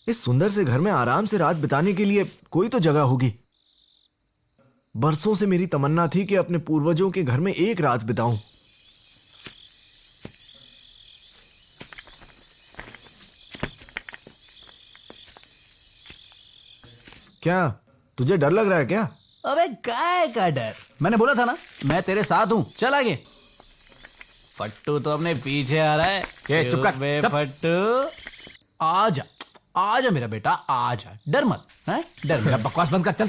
इस सुंदर से घर में आराम से रात बिताने के लिए कोई तो जगह होगी। बरसों से मेरी तमन्ना थी कि अपने पूर्वजों के घर में एक रात बिताऊं। क्या तुझे डर लग रहा है क्या? अबे काय का डर, मैंने बोला था ना मैं तेरे साथ हूँ। चल आगे। फट्टू तो अपने पीछे आ रहा है। चुप कर, बे चुप। फट्टू आजा, आजा मेरा बेटा, आजा, डर मत। हैं? डर मेरा मत। बकवास बंद कर, चल।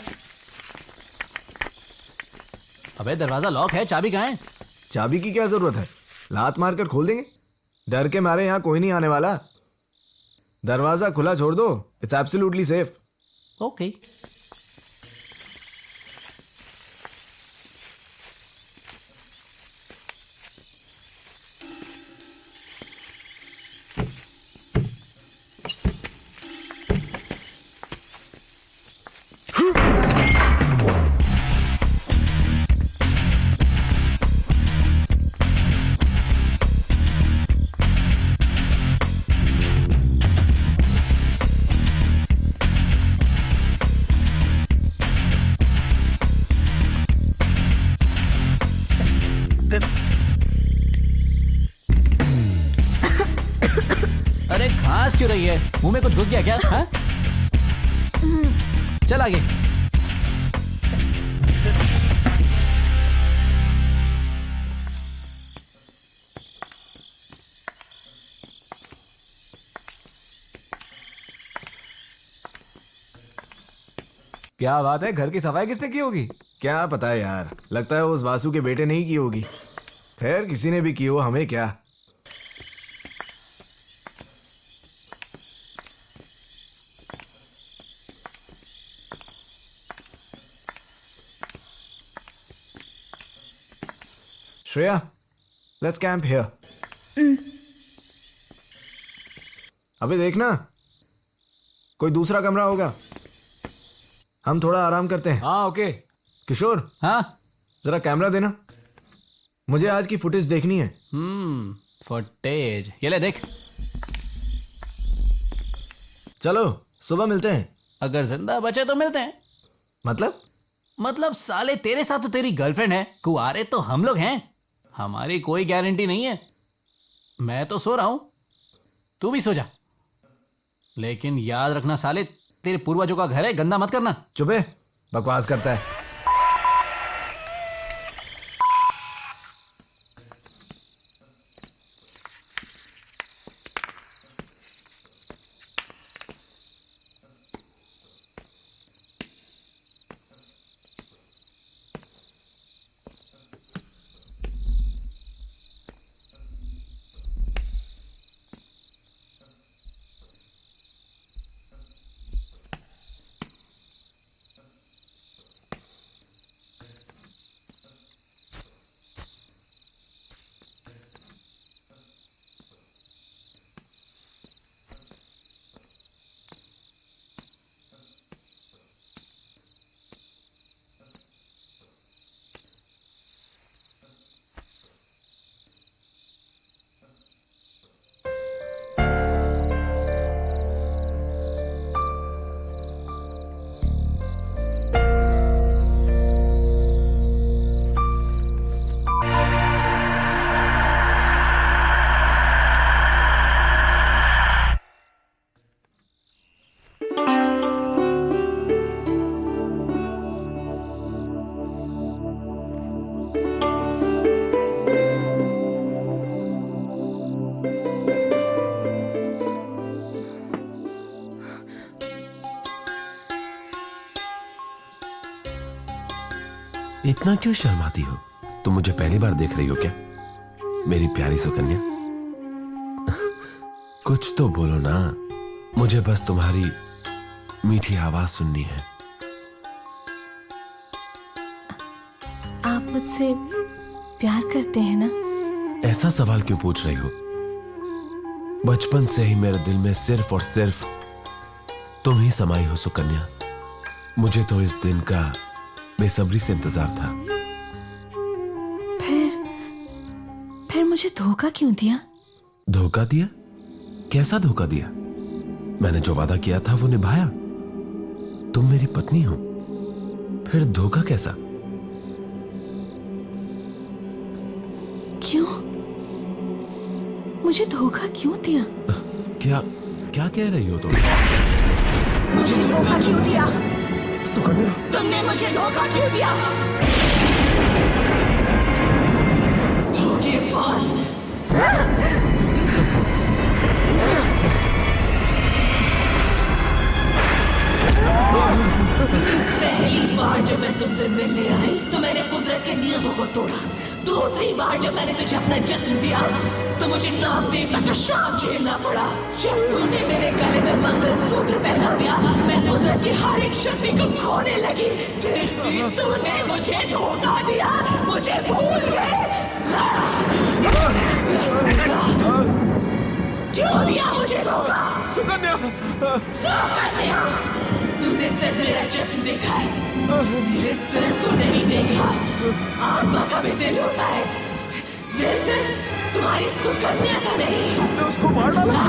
अबे दरवाजा लॉक है, चाबी कहाँ है? चाबी की क्या जरूरत है, लात मारकर खोल देंगे। डर के मारे यहाँ कोई नहीं आने वाला। दरवाजा खुला छोड़ दो, इट्स एब्सोल्युटली सेफ। ओके। मुंह में कुछ घुस गया क्या? हाँ? चल आगे। क्या बात है, घर की सफाई किसने की होगी? क्या पता है यार, लगता है उस वासु के बेटे ने ही की होगी। खैर किसी ने भी की हो, हमें क्या। Shreya, let's camp here. अबे देखना, कोई दूसरा कमरा होगा, हम थोड़ा आराम करते हैं। हाँ ओके। किशोर, हाँ? जरा कैमरा देना, मुझे आज की फुटेज देखनी है। फुटेज ये ले देख। चलो सुबह मिलते हैं। अगर जिंदा बचे तो मिलते हैं। मतलब साले तेरे साथ तो तेरी गर्लफ्रेंड है, कुआरे तो हम लोग हैं, हमारी कोई गारंटी नहीं है। मैं तो सो रहा हूं, तू भी सो जा, लेकिन याद रखना साले, तेरे पूर्वजों का घर है, गंदा मत करना। चुप है, बकवास करता है। इतना क्यों शर्माती हो? तुम मुझे पहली बार देख रही हो क्या, मेरी प्यारी सुकन्या? कुछ तो बोलो ना, मुझे बस तुम्हारी मीठी आवाज सुननी है। आप मुझसे प्यार करते हैं ना? ऐसा सवाल क्यों पूछ रही हो? बचपन से ही मेरे दिल में सिर्फ और सिर्फ तुम ही समाई हो सुकन्या। मुझे तो इस दिन का बेसब्री से इंतजार था। फिर मुझे धोखा क्यों दिया? धोखा दिया? कैसा धोखा दिया? मैंने जो वादा किया था वो निभाया। तुम मेरी पत्नी हो, फिर धोखा कैसा? क्यों? मुझे धोखा क्यों दिया? क्या क्या कह रही हो तुम? मुझे धोखा क्यों दिया? सुकन्या, तुमने मुझे धोखा क्यों दिया? धोखेबाज! पहली बार जब मैं तुमसे मिलने आई तो मैंने कुदरत के नियमों को तोड़ा। दूसरी बार जब मैंने तुझे अपना जिस्म दिया तो मुझे नाम देवता का श्राप झेलना पड़ा। जब तूने मेरे गले में मंगलसूत्र पहना दिया, मैं कुदरत की हर एक शक्ति को खोने लगी। फिर भी तूने मुझे धोखा दिया, मुझे भूल गए। क्यों दिया मुझे धोखा? सुकन्या, सुकन्या, तूने सिर्फ मेरा जिस्म देखा है, मेरे दिल को नहीं देखा। आत्मा का भी दिल होता है, दिल सिर्फ तुम्हारी सुकन्या का नहीं। तुमने उसको मार डाला?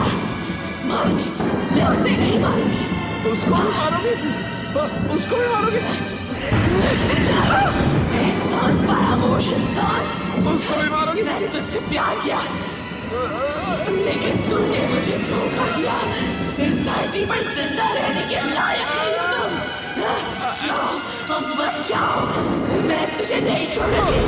मारूंगी, मैं उसे नहीं मारूंगी। उसको भी मारोगे? उसको भी मारोगे? एहसान फरामोश इंसान, उसको भी मारोगे? मैंने तुझसे प्यार किया, लेकिन तूने मुझे धोखा दिया। इस धरती पर जिंदा रहने के लायक नहीं हो तुम। बच जाओ, मैं तुझे नहीं छोड़ूंगी।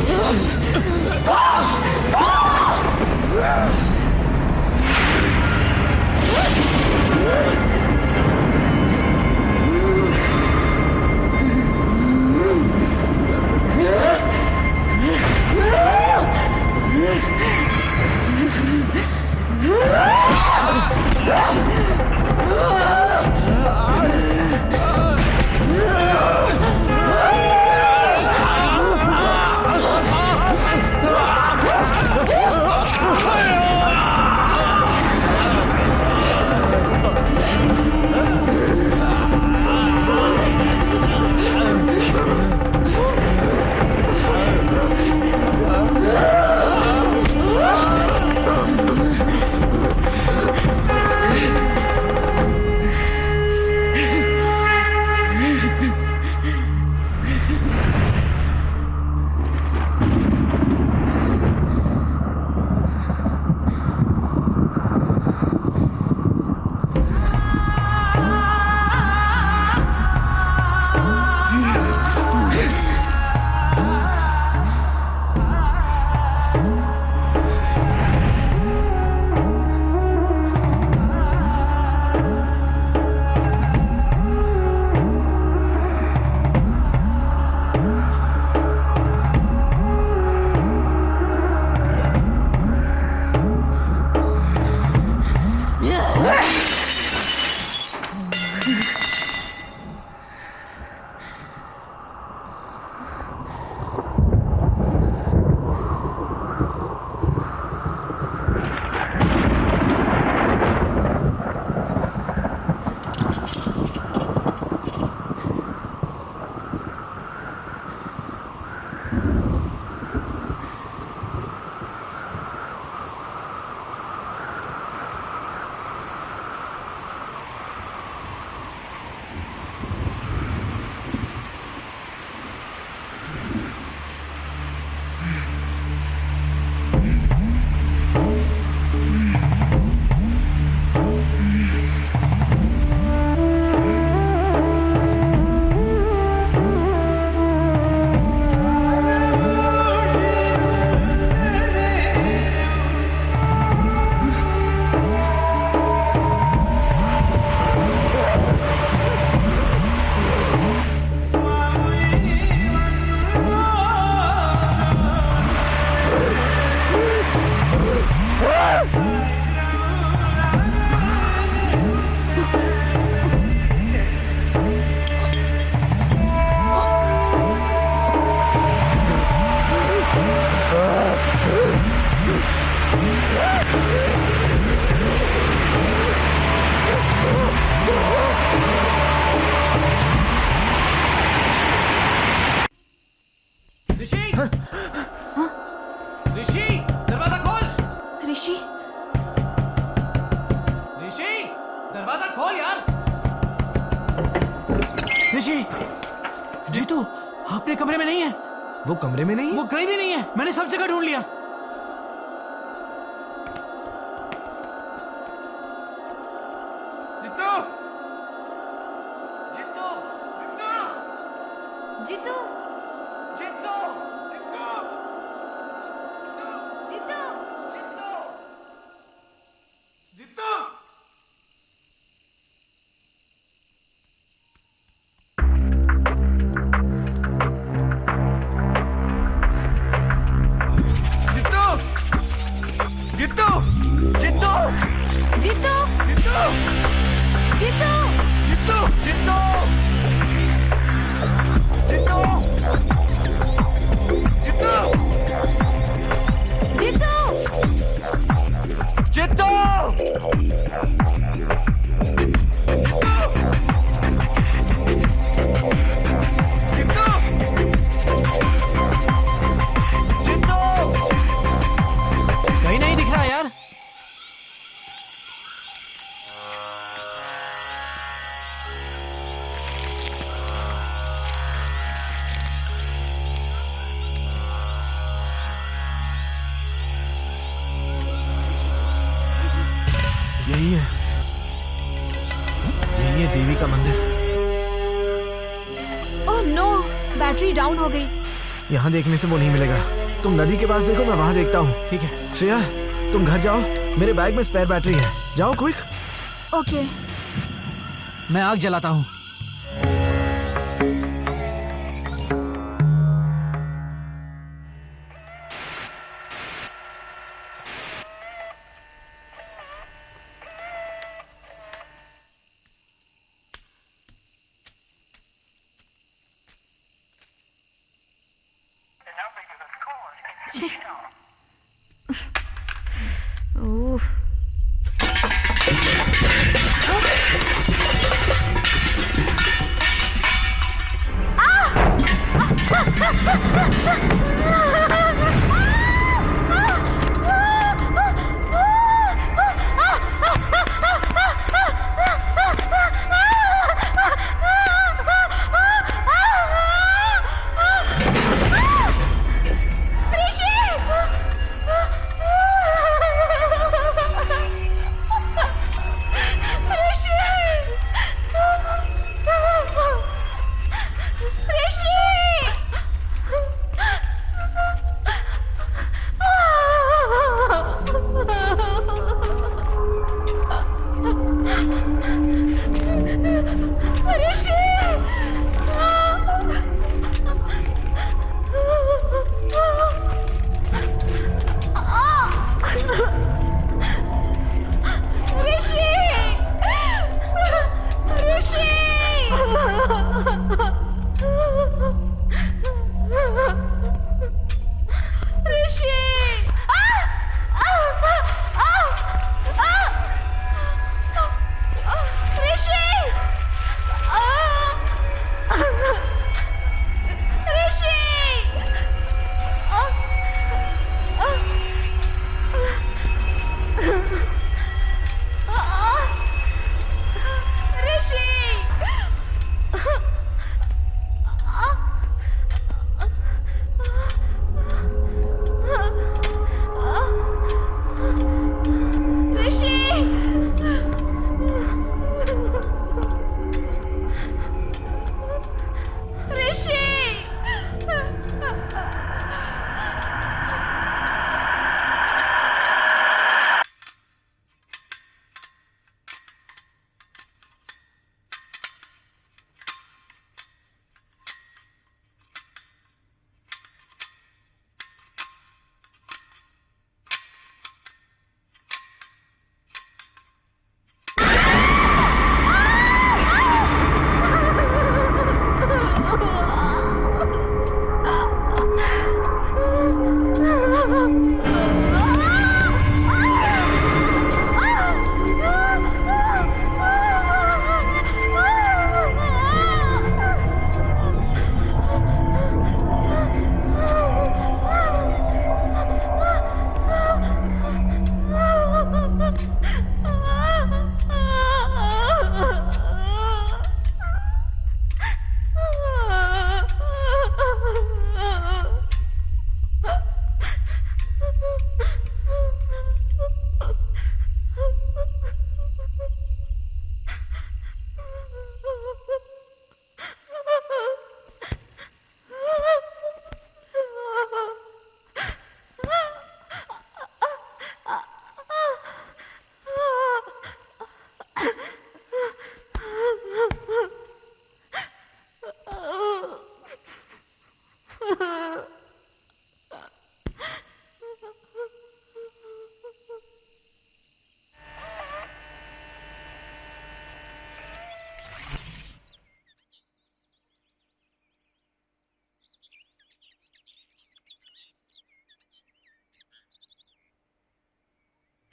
जीतू, अपने कमरे में नहीं है। वो कमरे में नहीं है? वो कहीं भी नहीं है, मैंने सब जगह ढूंढ लिया। जीतू, जीतू, जीतू, जीतू, जीतू, जीतू, जीतू, जीतू। जीतू, जीतू, जीतू, जीतू, जीतू, जीतू, जीतू, जीतू, जीतू, कहीं नहीं दिख रहा यार। यही है, यही है देवी का मंदिर। ओह नो, बैटरी डाउन हो गई। यहाँ देखने से वो नहीं मिलेगा। तुम नदी के पास देखो, मैं वहां देखता हूँ। ठीक है श्रेया, तुम घर जाओ, मेरे बैग में स्पेयर बैटरी है। जाओ क्विक। ओके। मैं आग जलाता हूँ। ओह,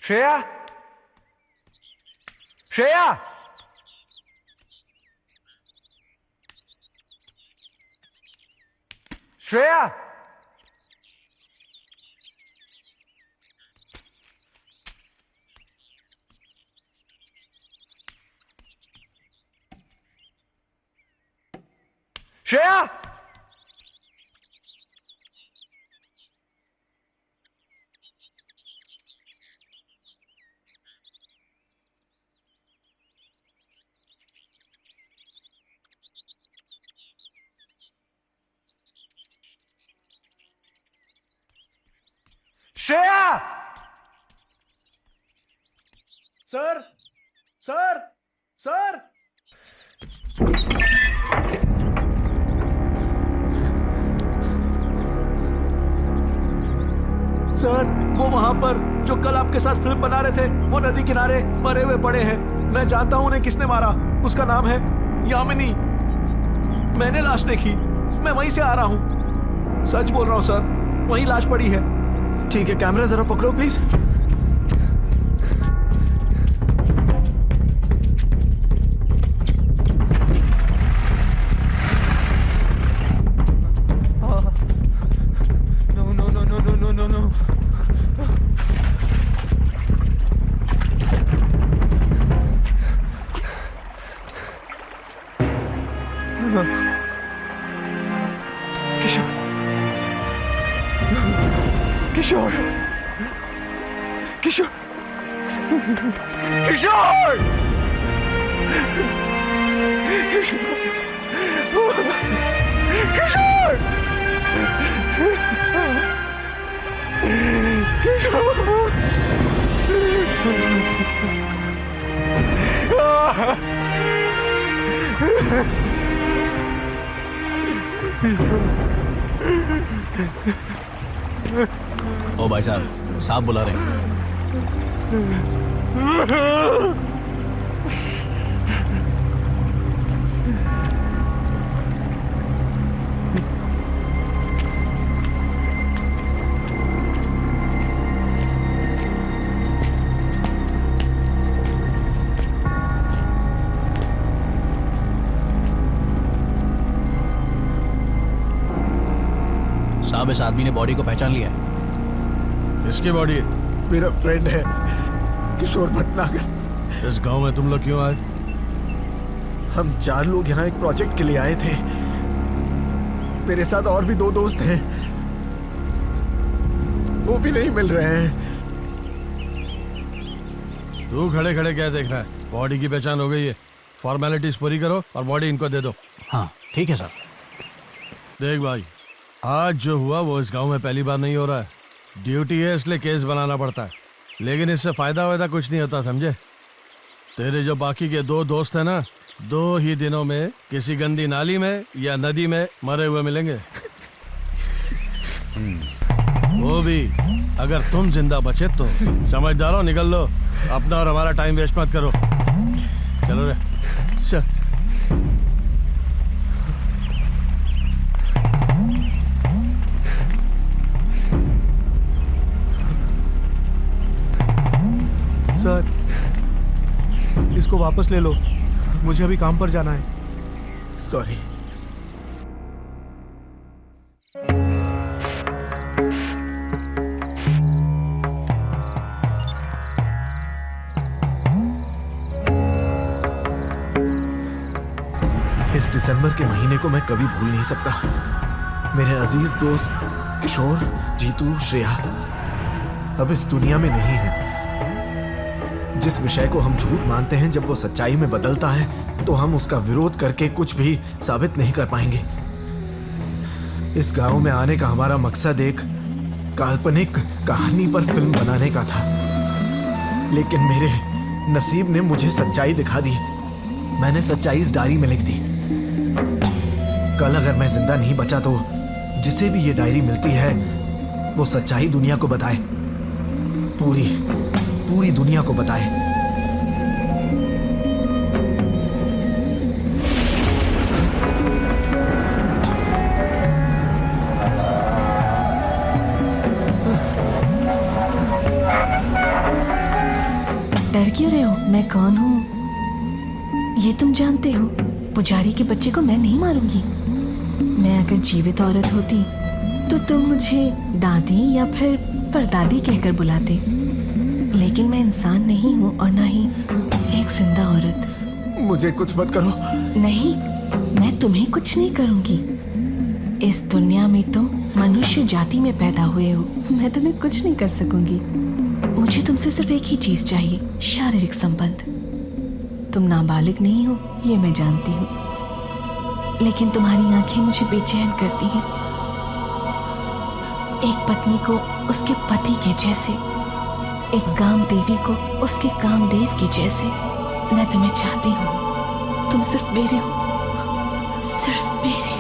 Shreya, Shreya, Shreya, Shreya, Shreya! Sir, sir, sir! Sir, वो वहां पर जो कल आपके साथ फिल्म बना रहे थे, वो नदी किनारे मरे हुए पड़े हैं। मैं जानता हूं उन्हें किसने मारा। उसका नाम है यामिनी। मैंने लाश देखी, मैं वहीं से आ रहा हूं। सच बोल रहा हूं सर, वहीं लाश पड़ी है। ठीक है, कैमरा जरा पकड़ो प्लीज। No. किशोर! किशोर! किशोर! किशोर! ओ भाई साहब बुला रहे हैं। साहब, इस आदमी ने बॉडी को पहचान लिया है। किसकी बॉडी है? मेरा फ्रेंड है किशोर भटनागर। इस गांव में तुम लोग क्यों आए? हम 4 लोग यहाँ एक प्रोजेक्ट के लिए आए थे। मेरे साथ और भी 2 दोस्त हैं, वो भी नहीं मिल रहे हैं। तू खड़े खड़े क्या देख रहा है? बॉडी की पहचान हो गई है, फॉर्मेलिटीज पूरी करो और बॉडी इनको दे दो। हाँ ठीक है सर। देख भाई, आज जो हुआ वो इस गांव में पहली बार नहीं हो रहा है। ड्यूटी है इसलिए केस बनाना पड़ता है, लेकिन इससे फायदा वायदा कुछ नहीं होता, समझे? तेरे जो बाकी के 2 दोस्त हैं ना, 2 ही दिनों में किसी गंदी नाली में या नदी में मरे हुए मिलेंगे। वो भी अगर तुम जिंदा बचे तो। समझदार हो, निकल लो, अपना और हमारा टाइम वेस्ट मत करो। चलो रे चल। सर, इसको वापस ले लो, मुझे अभी काम पर जाना है। सॉरी। इस दिसंबर के महीने को मैं कभी भूल नहीं सकता। मेरे अजीज दोस्त किशोर, जीतू, श्रेया अब इस दुनिया में नहीं है। जिस विषय को हम झूठ मानते हैं, जब वो सच्चाई में बदलता है तो हम उसका विरोध करके कुछ भी साबित नहीं कर पाएंगे। इस गांव में आने का हमारा मकसद एक काल्पनिक कहानी पर फिल्म बनाने का था, लेकिन मेरे नसीब ने मुझे सच्चाई दिखा दी। मैंने सच्चाई इस डायरी में लिख दी। कल अगर मैं जिंदा नहीं बचा तो जिसे भी ये डायरी मिलती है वो सच्चाई दुनिया को बताए, पूरी दुनिया को बताए। डर क्यों रहे हो? मैं कौन हूँ ये तुम जानते हो। पुजारी के बच्चे को मैं नहीं मारूंगी। मैं अगर जीवित औरत होती तो तुम मुझे दादी या फिर परदादी कहकर बुलाते, लेकिन मैं इंसान नहीं हूँ और ना ही एक जिंदा औरत। मुझे कुछ मत करो। नहीं, मैं तुम्हें कुछ नहीं करूंगी। इस दुनिया में तुम मनुष्य जाति में पैदा हुए हो, मैं तुम्हें कुछ नहीं कर सकूंगी। मुझे तुमसे सिर्फ एक ही चीज चाहिए, शारीरिक संबंध। तुम नाबालिग नहीं हो ये मैं जानती हूँ, लेकिन तुम्हारी आंखें मुझे बेचैन करती हैं। एक पत्नी को उसके पति के जैसे, एक कामदेवी को उसके कामदेव की जैसे। मैं तुम्हें चाहती हूँ, तुम सिर्फ मेरे हो, सिर्फ मेरे।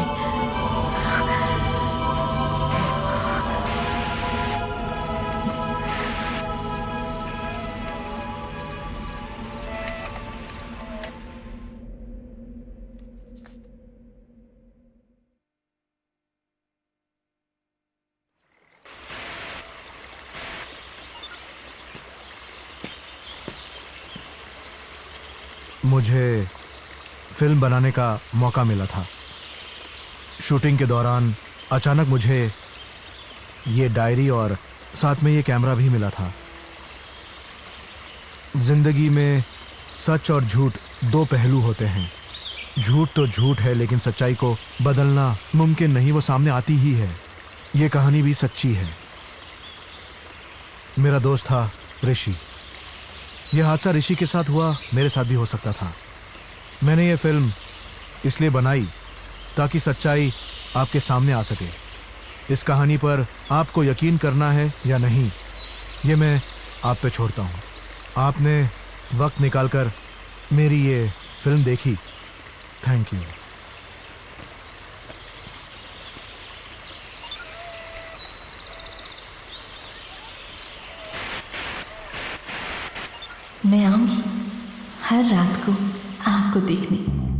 मुझे फिल्म बनाने का मौका मिला था। शूटिंग के दौरान अचानक मुझे ये डायरी और साथ में ये कैमरा भी मिला था। जिंदगी में सच और झूठ दो पहलू होते हैं। झूठ तो झूठ है, लेकिन सच्चाई को बदलना मुमकिन नहीं, वो सामने आती ही है। ये कहानी भी सच्ची है। मेरा दोस्त था ऋषि। यह हादसा ऋषि के साथ हुआ, मेरे साथ भी हो सकता था। मैंने ये फिल्म इसलिए बनाई ताकि सच्चाई आपके सामने आ सके। इस कहानी पर आपको यकीन करना है या नहीं, ये मैं आप पे छोड़ता हूँ। आपने वक्त निकालकर मेरी ये फिल्म देखी, थैंक यू। मैं आऊंगी हर रात को आपको देखने।